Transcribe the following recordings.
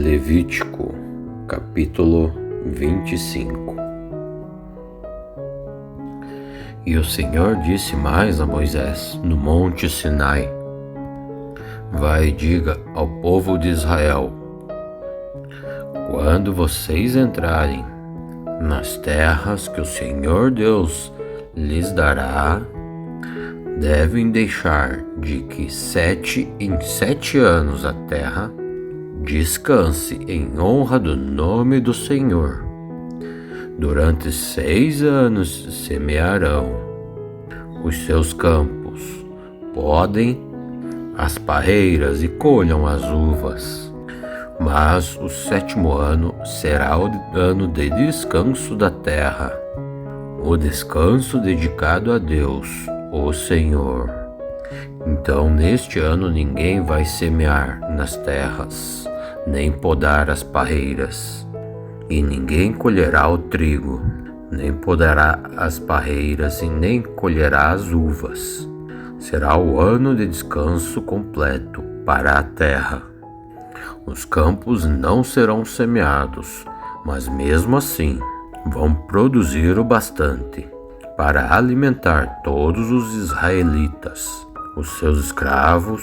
Levítico, capítulo 25. E o Senhor disse mais a Moisés no monte Sinai: Vai e diga ao povo de Israel: quando vocês entrarem nas terras que o Senhor Deus lhes dará, devem deixar de que 7 em 7 anos a terra descanse em honra do nome do Senhor. Durante 6 anos semearão os seus campos, podem as parreiras e colham as uvas. Mas o 7º ano será o ano de descanso da terra, o descanso dedicado a Deus, o Senhor. Então, neste ano, ninguém vai semear nas terras, nem podar as parreiras, e ninguém colherá o trigo, nem podará as parreiras, e nem colherá as uvas. Será o ano de descanso completo para a terra. Os campos não serão semeados, mas mesmo assim vão produzir o bastante para alimentar todos os israelitas, os seus escravos,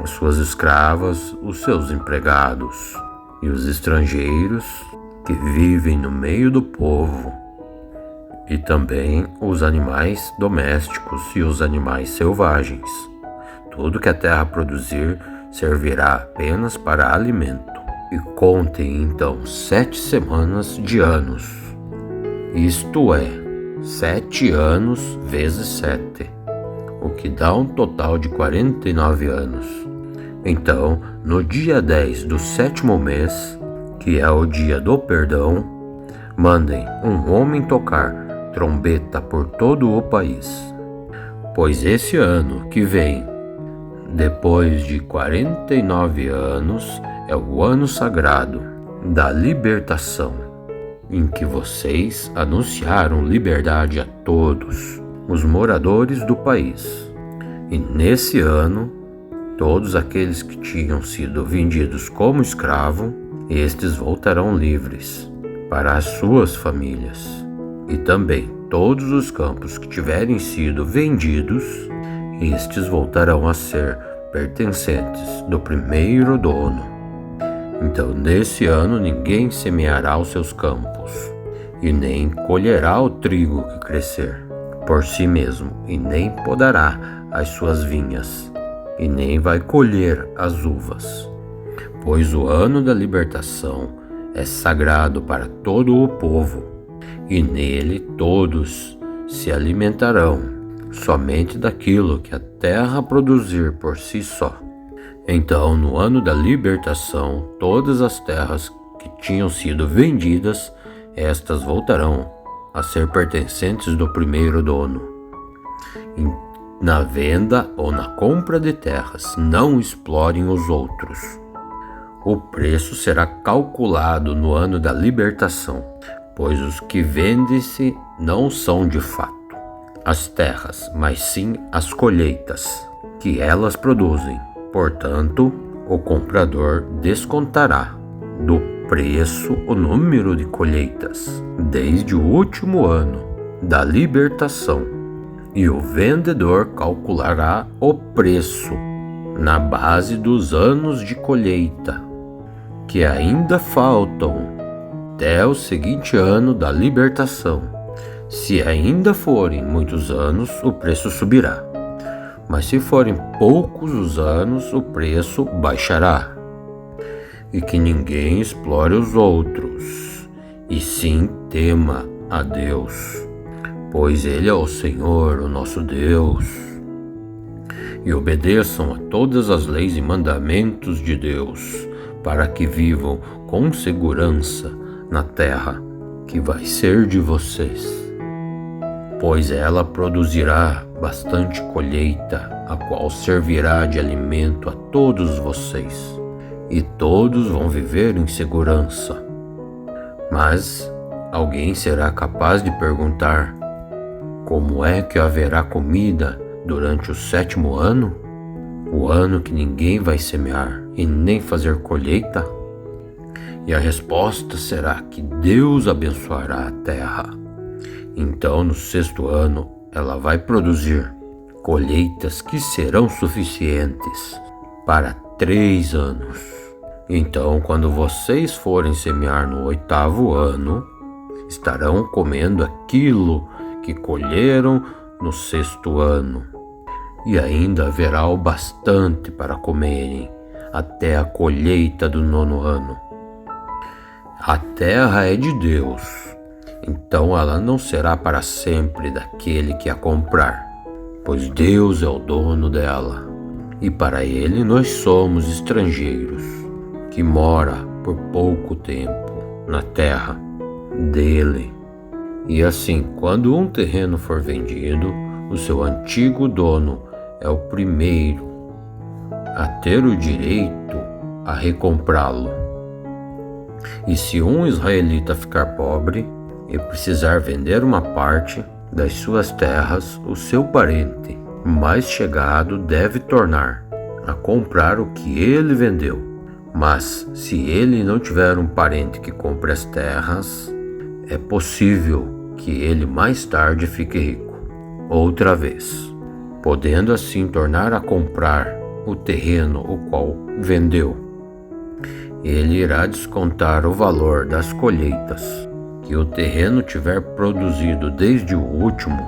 as suas escravas, os seus empregados e os estrangeiros que vivem no meio do povo, e também os animais domésticos e os animais selvagens. Tudo que a terra produzir servirá apenas para alimento. E contem então 7 semanas de anos, isto é, 7 anos vezes 7, o que dá um total de 49 anos. Então, no dia 10 do 7º mês, que é o dia do perdão, mandem um homem tocar trombeta por todo o país. Pois esse ano que vem, depois de 49 anos, é o ano sagrado da libertação, em que vocês anunciaram liberdade a todos os moradores do país. E nesse ano, todos aqueles que tinham sido vendidos como escravo, estes voltarão livres para as suas famílias. E também todos os campos que tiverem sido vendidos, estes voltarão a ser pertencentes do primeiro dono. Então, nesse ano, ninguém semeará os seus campos, e nem colherá o trigo que crescer por si mesmo, e nem podará as suas vinhas, e nem vai colher as uvas. Pois o ano da libertação é sagrado para todo o povo, e nele todos se alimentarão somente daquilo que a terra produzir por si só. Então, no ano da libertação, todas as terras que tinham sido vendidas, estas voltarão a ser pertencentes do primeiro dono. Na venda ou na compra de terras, não explorem os outros. O preço será calculado no ano da libertação, pois os que vendem-se não são de fato as terras, mas sim as colheitas que elas produzem. Portanto, o comprador descontará do preço o número de colheitas desde o último ano da libertação, e o vendedor calculará o preço na base dos anos de colheita que ainda faltam até o seguinte ano da libertação. Se ainda forem muitos anos, o preço subirá, mas se forem poucos os anos, o preço baixará. E que ninguém explore os outros, e sim tema a Deus, pois Ele é o Senhor, o nosso Deus. E obedeçam a todas as leis e mandamentos de Deus, para que vivam com segurança na terra que vai ser de vocês. Pois ela produzirá bastante colheita, a qual servirá de alimento a todos vocês, e todos vão viver em segurança. Mas alguém será capaz de perguntar: como é que haverá comida durante o 7º ano? O ano que ninguém vai semear e nem fazer colheita? E a resposta será que Deus abençoará a terra. Então, no 6º ano, ela vai produzir colheitas que serão suficientes para 3 anos. Então, quando vocês forem semear no 8º ano, estarão comendo aquilo que colheram no 6º ano. E ainda haverá o bastante para comerem até a colheita do 9º ano. A terra é de Deus, então ela não será para sempre daquele que a comprar, pois Deus é o dono dela, e para ele nós somos estrangeiros, que mora por pouco tempo na terra dele. E assim, quando um terreno for vendido, o seu antigo dono é o primeiro a ter o direito a recomprá-lo. E se um israelita ficar pobre e precisar vender uma parte das suas terras, o seu parente mais chegado deve tornar a comprar o que ele vendeu. Mas se ele não tiver um parente que compre as terras, é possível que ele mais tarde fique rico outra vez, podendo assim tornar a comprar o terreno o qual vendeu. Ele irá descontar o valor das colheitas que o terreno tiver produzido desde o último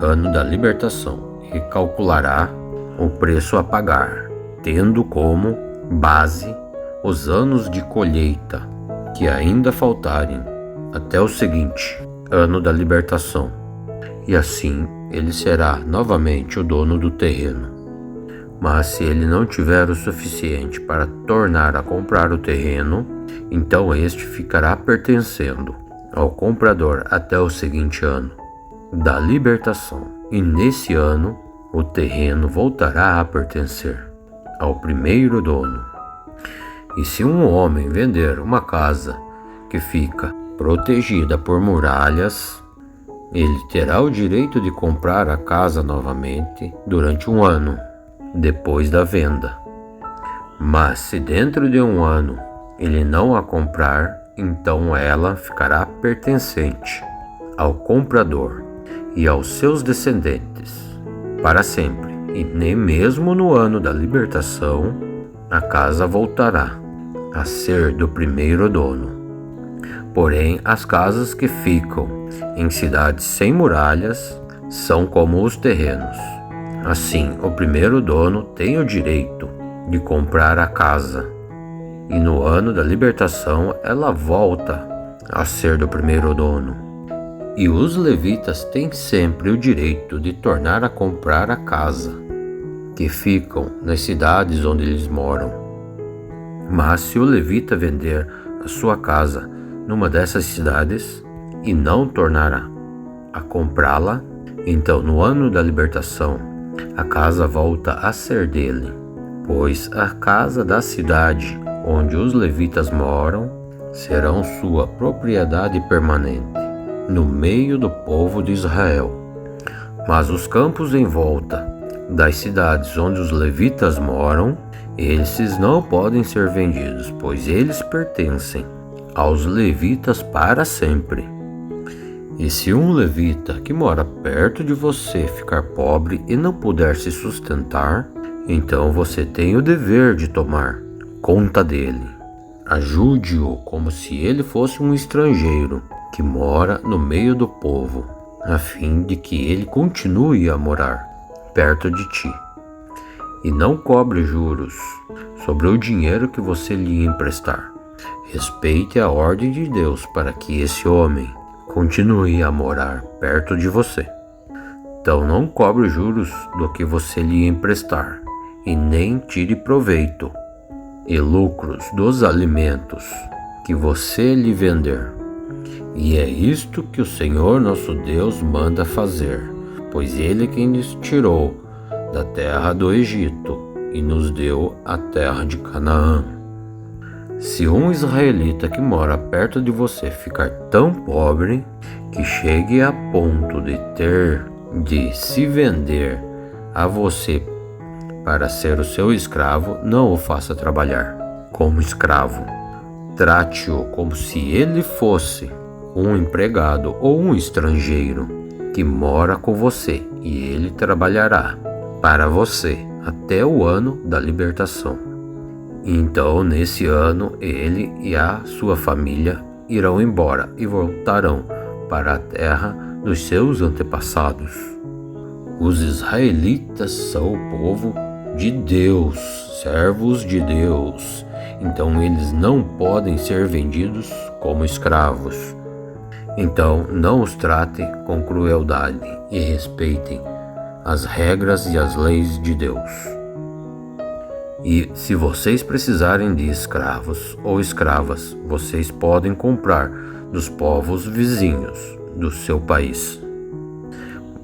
ano da libertação e calculará o preço a pagar, tendo como base os anos de colheita que ainda faltarem até o seguinte ano da libertação, e assim ele será novamente o dono do terreno. Mas se ele não tiver o suficiente para tornar a comprar o terreno, então este ficará pertencendo ao comprador até o seguinte ano da libertação, e nesse ano o terreno voltará a pertencer ao primeiro dono. E se um homem vender uma casa que fica protegida por muralhas, ele terá o direito de comprar a casa novamente durante 1 ano depois da venda. Mas se dentro de 1 ano ele não a comprar, então ela ficará pertencente ao comprador e aos seus descendentes para sempre, e nem mesmo no ano da libertação a casa voltará a ser do primeiro dono. Porém, as casas que ficam em cidades sem muralhas são como os terrenos. Assim, o primeiro dono tem o direito de comprar a casa, e no ano da libertação ela volta a ser do primeiro dono. E os levitas têm sempre o direito de tornar a comprar a casa, que ficam nas cidades onde eles moram. Mas se o levita vender a sua casa numa dessas cidades e não tornar a comprá-la, então no ano da libertação a casa volta a ser dele, pois a casa da cidade onde os levitas moram serão sua propriedade permanente no meio do povo de Israel. Mas os campos em volta das cidades onde os levitas moram, esses não podem ser vendidos, pois eles pertencem aos levitas para sempre. E se um levita que mora perto de você ficar pobre e não puder se sustentar, então você tem o dever de tomar conta dele. Ajude-o como se ele fosse um estrangeiro que mora no meio do povo, a fim de que ele continue a morar perto de ti. E não cobre juros sobre o dinheiro que você lhe emprestar. Respeite a ordem de Deus para que esse homem continue a morar perto de você. Então não cobre juros do que você lhe emprestar, e nem tire proveito e lucros dos alimentos que você lhe vender. E é isto que o Senhor nosso Deus manda fazer, pois Ele é quem nos tirou da terra do Egito e nos deu a terra de Canaã. Se um israelita que mora perto de você ficar tão pobre que chegue a ponto de ter de se vender a você para ser o seu escravo, não o faça trabalhar como escravo, trate-o como se ele fosse um empregado ou um estrangeiro que mora com você, e ele trabalhará para você até o ano da libertação. Então, nesse ano, ele e a sua família irão embora e voltarão para a terra dos seus antepassados. Os israelitas são o povo de Deus, servos de Deus. Então eles não podem ser vendidos como escravos. Então não os trate com crueldade e respeitem as regras e as leis de Deus. E se vocês precisarem de escravos ou escravas, vocês podem comprar dos povos vizinhos do seu país.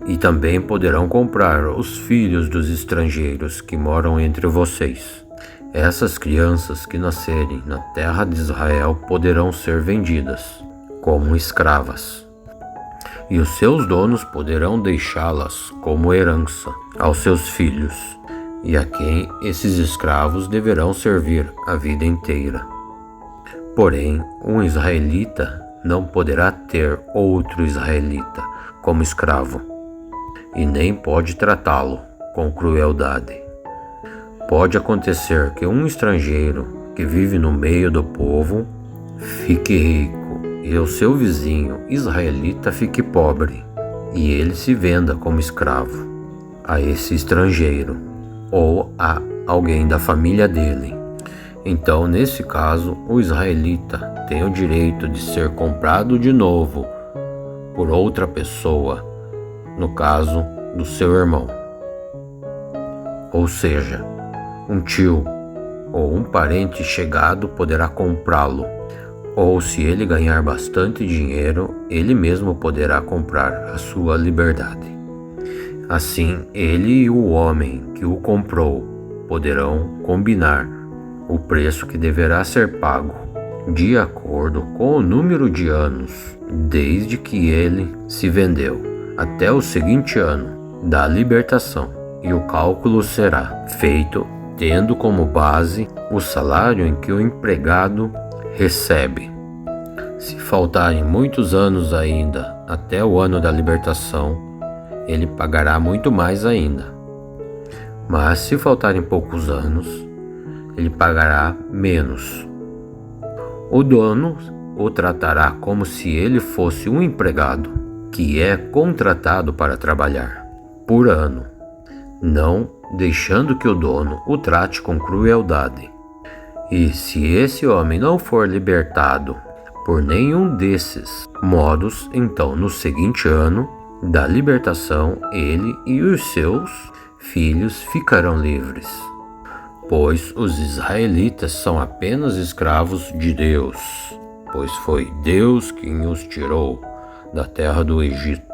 E também poderão comprar os filhos dos estrangeiros que moram entre vocês. Essas crianças que nascerem na terra de Israel poderão ser vendidas como escravas. E os seus donos poderão deixá-las como herança aos seus filhos, e a quem esses escravos deverão servir a vida inteira. Porém, um israelita não poderá ter outro israelita como escravo, e nem pode tratá-lo com crueldade. Pode acontecer que um estrangeiro que vive no meio do povo fique rico e o seu vizinho israelita fique pobre, e ele se venda como escravo a esse estrangeiro ou a alguém da família dele. Então, nesse caso, o israelita tem o direito de ser comprado de novo por outra pessoa, no caso do seu irmão. Ou seja, um tio ou um parente chegado poderá comprá-lo, ou se ele ganhar bastante dinheiro, ele mesmo poderá comprar a sua liberdade. Assim, ele e o homem que o comprou poderão combinar o preço que deverá ser pago, de acordo com o número de anos desde que ele se vendeu, até o seguinte ano da libertação, e o cálculo será feito tendo como base o salário em que o empregado recebe. Se faltarem muitos anos ainda até o ano da libertação, ele pagará muito mais ainda. Mas se faltarem poucos anos, ele pagará menos. O dono o tratará como se ele fosse um empregado que é contratado para trabalhar por ano, não deixando que o dono o trate com crueldade. E se esse homem não for libertado por nenhum desses modos, então no seguinte ano da libertação ele e os seus filhos ficarão livres, pois os israelitas são apenas escravos de Deus, pois foi Deus quem os tirou da terra do Egito.